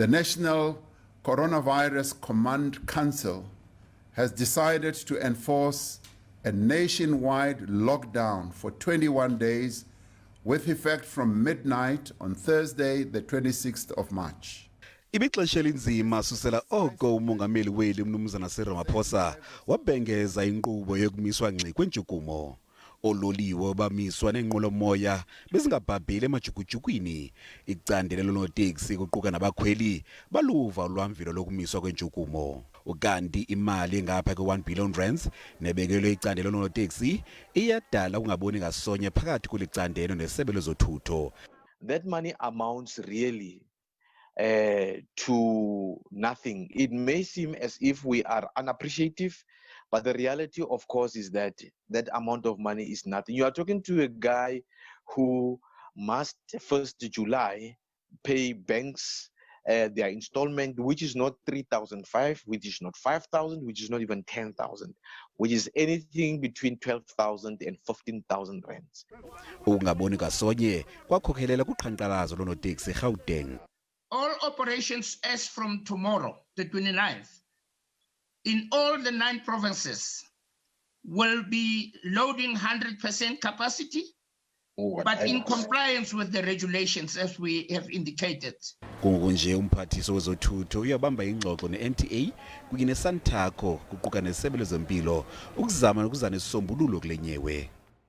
The National Coronavirus Command Council has decided to enforce a nationwide lockdown for 21 days with effect from midnight on Thursday, the 26th of March. Ibixesha elinzima susela oko umongameli weli mnumzana Ramaphosa wabhengeza inkqubo yokumiswa ngxi kweentshukumo. Ololiwe bamiswa nenqwelomoya bezingabhabheli emajukujukwini. Icandelo lonoTaxi kuquka nabakhweli baluva ulwamvilo lokumiswa kweentshukumo. Ukanti imali engaphaya kwe-1 billion rands nebekelwe icandelo lonoTaxi iyadala ukungaboni ngasonye phakathi kwelicandelo nesebe lezothutho. That money amounts really to nothing. It may seem as if we are unappreciative, but the reality, of course, is that that amount of money is nothing. You are talking to a guy who must 1st July pay banks their installment, which is not 3,500, which is not 5,000, which is not even 10,000, which is anything between 12,000 and 15,000 rands. Ukungaboni ngasonye kwakhokhelela kuqhankqalazo lonoTaxi eGauteng. All operations as from tomorrow, the 29th, in all the 9 provinces will be loading 100% capacity, but in compliance with the regulations as we have indicated. Kungunje umphathiso wezothutho uyabamba ingxoxo ne-NTA kunye neSantaco kuquka nesebe lezempilo ukuzama nokuzana isisombululo kule nyewe.